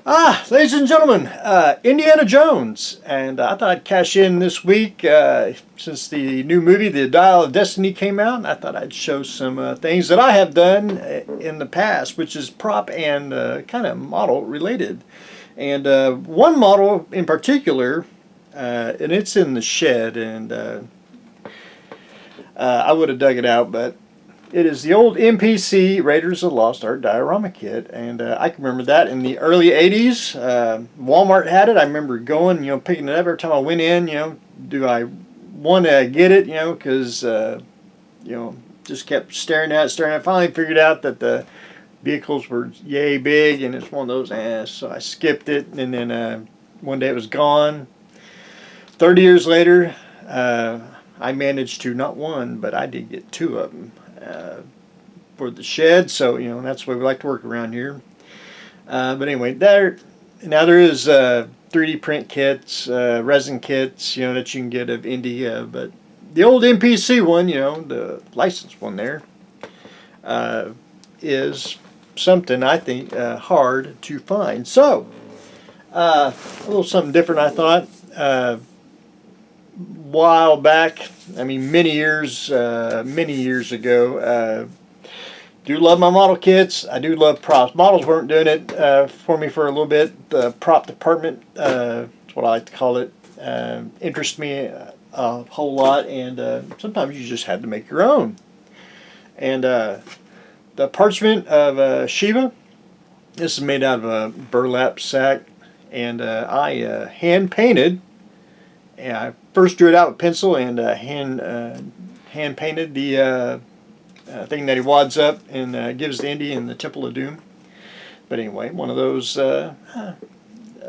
Ladies and gentlemen, Indiana Jones, and I thought I'd cash in this week since the new movie, The Dial of Destiny, came out. I thought I'd show some things that I have done in the past, which is prop and kind of model related. And one model in particular, and it's in the shed, and I would have dug it out, but it is the old MPC Raiders of the Lost Ark diorama kit, and I can remember that in the early '80s. Walmart had it. I remember going, picking it up every time I went in. Do I want to get it? Because just kept staring at it, staring at it. Finally figured out that the vehicles were yay big, and it's one of those. So I skipped it, and then one day it was gone. 30 years later, I managed to not one, but I did get two of them. For the shed, so that's the way we like to work around here. But anyway, there is 3D print kits, resin kits, that you can get of Indy. But the old MPC one, the licensed one there, is something I think hard to find. So a little something different, I thought. While back, I mean many years ago. Do love my model kits. I do love props. Models weren't doing it for me for a little bit. The prop department, that's what I like to call it, interests me a whole lot, and sometimes you just had to make your own. And the parchment of Shiva, this is made out of a burlap sack, and I hand painted. And I first drew it out with pencil and hand painted the thing that he wads up and gives to Indy in the Temple of Doom. But anyway, one of those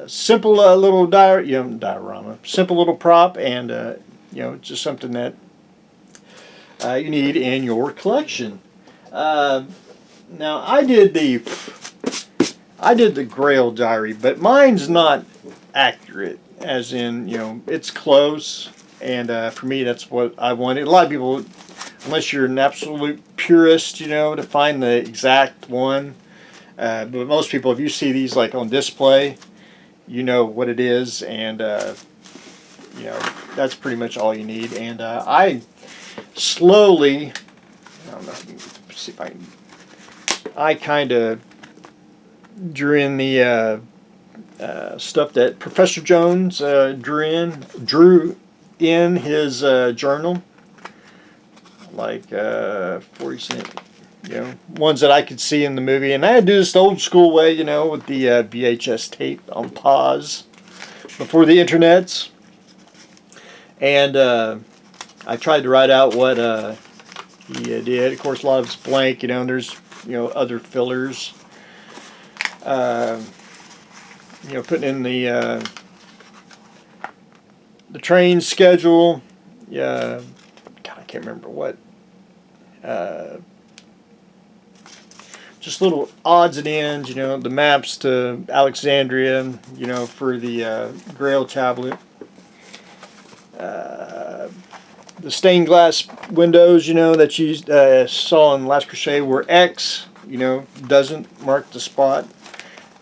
simple little diorama, simple little prop, and just something that you need in your collection. Now I did the Grail diary, but mine's not accurate. As in, it's close, and for me, that's what I wanted. A lot of people, unless you're an absolute purist, to find the exact one. But most people, if you see these like on display, you know what it is, and that's pretty much all you need. And I slowly, I don't know, see if I can. I kind of drew in the stuff that Professor Jones drew in his journal, like 40-cent, ones that I could see in the movie. And I had to do this the old school way, with the VHS tape on pause before the internets. And I tried to write out what he did. Of course, a lot of it's blank, and there's other fillers. Putting in the train schedule. Yeah, God, I can't remember what. Just little odds and ends. The maps to Alexandria. For the Grail tablet. The stained glass windows. That you saw in Last Crusade were X. Doesn't mark the spot.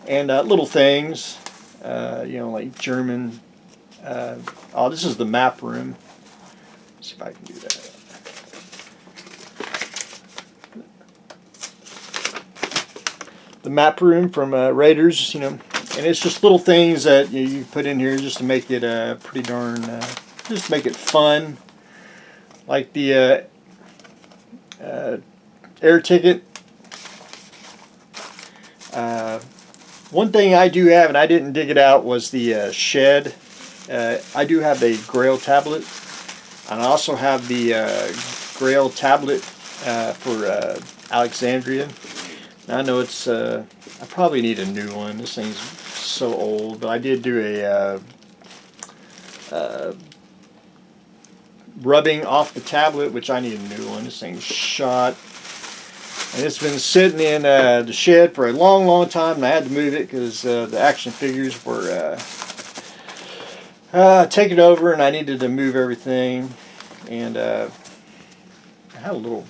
And little things, like German. This is the map room. Let's see if I can do that. The map room from Raiders, and it's just little things that you put in here just to make it pretty darn, just make it fun. Like the air ticket. One thing I do have, and I didn't dig it out, was the shed. I do have a Grail tablet, and I also have the Grail tablet for Alexandria. Now I know it's, I probably need a new one. This thing's so old, but I did do a rubbing off the tablet, which I need a new one. This thing's shot. And it's been sitting in the shed for a long, long time, and I had to move it because the action figures were taking over, and I needed to move everything. And I had a little,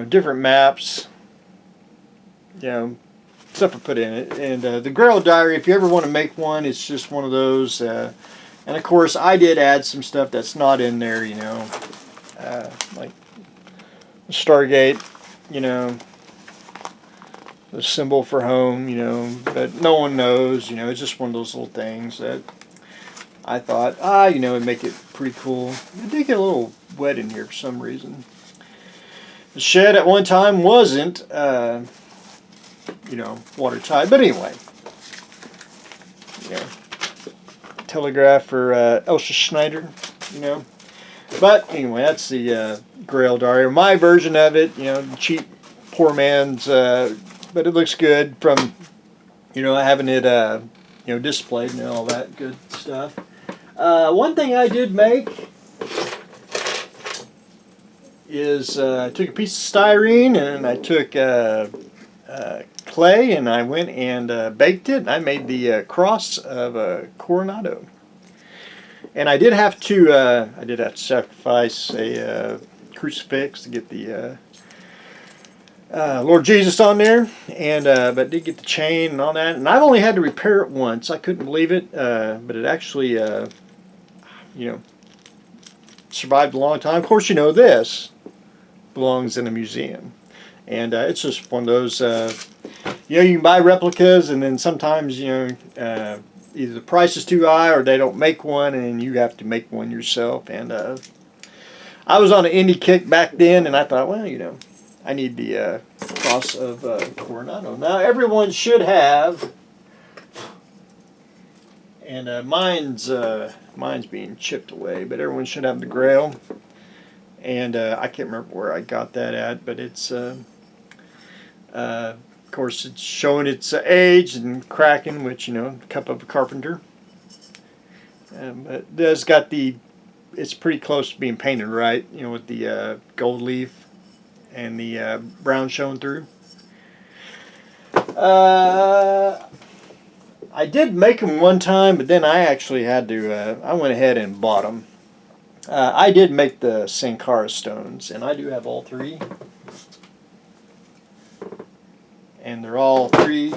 different maps, stuff I put in it. And the Grail Diary, if you ever want to make one, it's just one of those. And of course, I did add some stuff that's not in there, you know, like Stargate, you know, the symbol for home, you know, but no one knows, you know, it's just one of those little things that I thought, you know, it'd make it pretty cool. It did get a little wet in here for some reason. The shed at one time wasn't, you know, watertight, but anyway, you know, telegraph for Elsa Schneider, you know. But anyway, that's the Grail Diary. My version of it, you know, cheap, poor man's, but it looks good from, you know, having it, you know, displayed and all that good stuff. One thing I did make is I took a piece of styrene and I took clay and I went and baked it. And I made the cross of a Coronado. And I did have to sacrifice a crucifix to get the Lord Jesus on there, and but did get the chain and all that. And I've only had to repair it once. I couldn't believe it, but it actually, you know, survived a long time. Of course, you know this belongs in a museum, and it's just one of those. You know, you can buy replicas, and then sometimes, you know, either the price is too high or they don't make one, and you have to make one yourself. And I was on an Indy kick back then, and I thought, well, you know, I need the cross of Coronado. Now, everyone should have, and mine's being chipped away, but everyone should have the Grail. And I can't remember where I got that at, but it's, of course, it's showing its age and cracking, which, you know, cup of a carpenter. But it does got the, it's pretty close to being painted right, you know, with the gold leaf and the brown showing through. I did make them one time, but then I actually had to, I went ahead and bought them. I did make the Sankara stones, and I do have all three. And they're all three,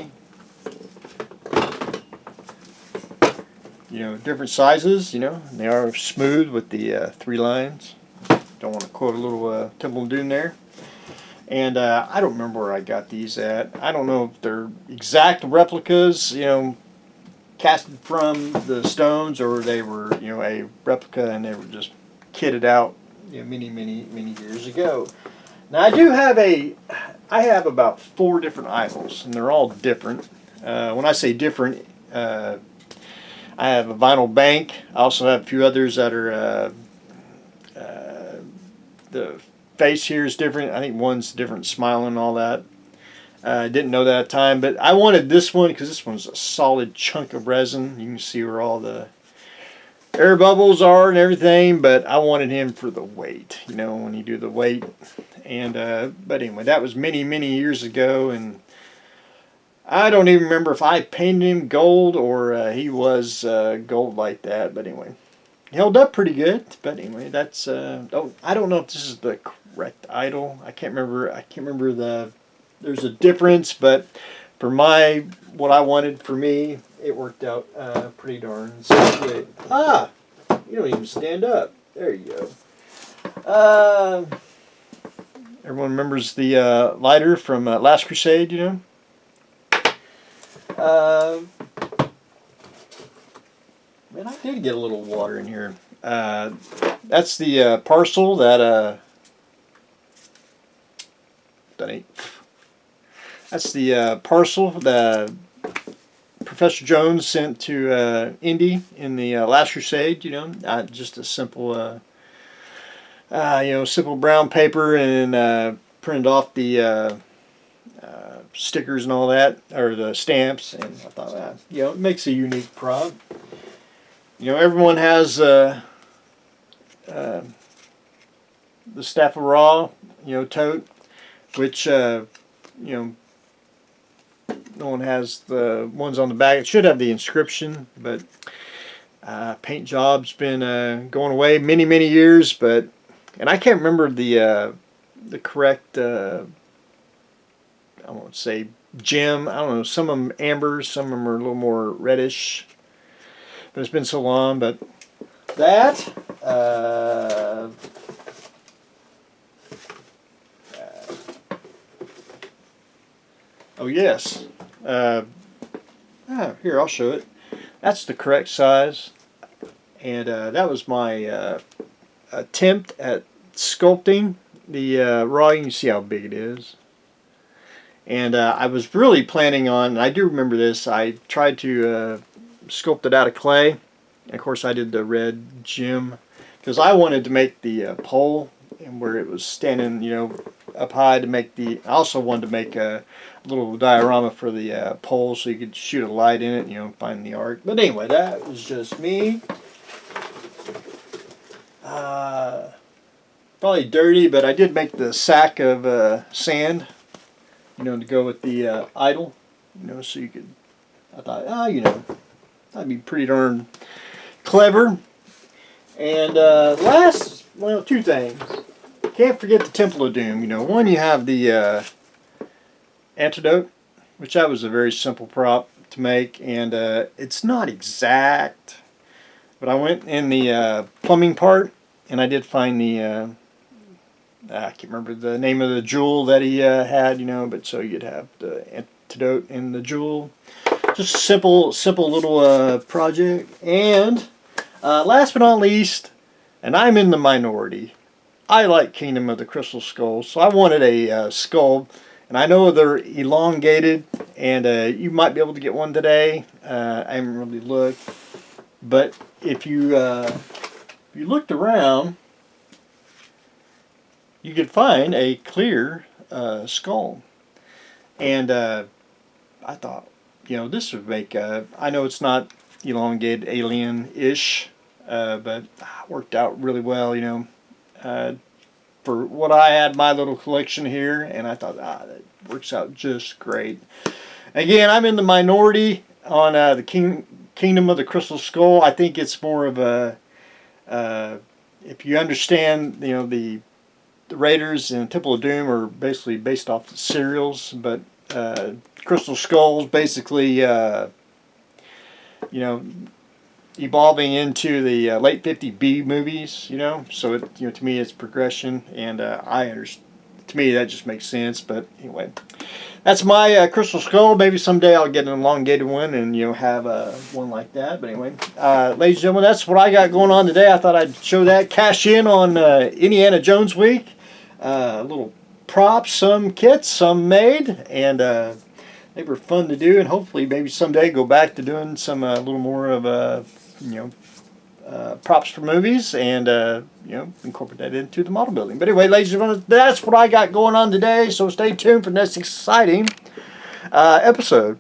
you know, different sizes, you know. And they are smooth with the three lines. Don't want to quote a little Temple of Doom there. And I don't remember where I got these at. I don't know if they're exact replicas, you know, casted from the stones, or they were, you know, a replica and they were just kitted out, you know, many years ago. Now I have about 4 different idols, and they're all different. When I say different, I have a vinyl bank. I also have a few others that are, the face here is different. I think one's different, smiling and all that. I didn't know that at the time, but I wanted this one because this one's a solid chunk of resin. You can see where all the air bubbles are and everything, but I wanted him for the weight, you know, when you do the weight. And but anyway, that was many years ago, and I don't even remember if I painted him gold or he was gold like that. But anyway, he held up pretty good. But anyway, that's I don't know if this is the correct idol. I can't remember the. There's a difference, but for what I wanted for me, it worked out pretty darn good. You don't even stand up. There you go. Everyone remembers the lighter from Last Crusade, you know? Man, I did get a little water in here. That's the parcel that that's the parcel that Professor Jones sent to Indy in the Last Crusade. You know, just a simple, you know, simple brown paper, and printed off the stickers and all that, or the stamps. And I thought, you know, it makes a unique prop. You know, everyone has the Staff of Ra, you know, tote, which you know, no one has the ones on the back. It should have the inscription, but paint job's been going away many years. But and I can't remember the correct I won't say gem. I don't know. Some of them amber, some of them are a little more reddish. But it's been so long. But that. Oh yes. Here, I'll show it. That's the correct size, and that was my attempt at sculpting the raw. You can see how big it is. And I was really planning on, and I do remember this, I tried to sculpt it out of clay. And of course I did the red gem because I wanted to make the pole, and where it was standing, up high, to make the, I also wanted to make a little diorama for the pole so you could shoot a light in it, find the arc. But anyway, that was just me. Probably dirty, but I did make the sack of sand, to go with the idol, so you could, I thought, that'd be pretty darn clever. And two things. Can't forget the Temple of Doom. One, you have the antidote, which that was a very simple prop to make, and it's not exact, but I went in the plumbing part, and I did find the I can't remember the name of the jewel that he had, but so you'd have the antidote and the jewel. Just a simple little project. And last but not least, and I'm in the minority, I like Kingdom of the Crystal Skull, so I wanted a skull, and I know they're elongated, and you might be able to get one today. I haven't really looked, but if you looked around, you could find a clear skull. And I thought, this would make, I know it's not elongated alien-ish, but it worked out really well, for what I had, my little collection here, and I thought, that works out just great. Again, I'm in the minority on the Kingdom of the Crystal Skull. I think it's more of a, if you understand, the Raiders and Temple of Doom are basically based off the serials, but Crystal Skull's basically, evolving into the late 50 B movies, so it, to me it's progression, and to me that just makes sense. But anyway, that's my Crystal Skull. Maybe someday I'll get an elongated one and have one like that. But anyway, ladies and gentlemen, that's what I got going on today. I thought I'd show that, cash in on Indiana Jones week. Little props, some kits, some made, and they were fun to do, and hopefully maybe someday go back to doing some a little more of props for movies, and incorporate that into the model building. But anyway, ladies and gentlemen, that's what I got going on today, so stay tuned for the next exciting episode.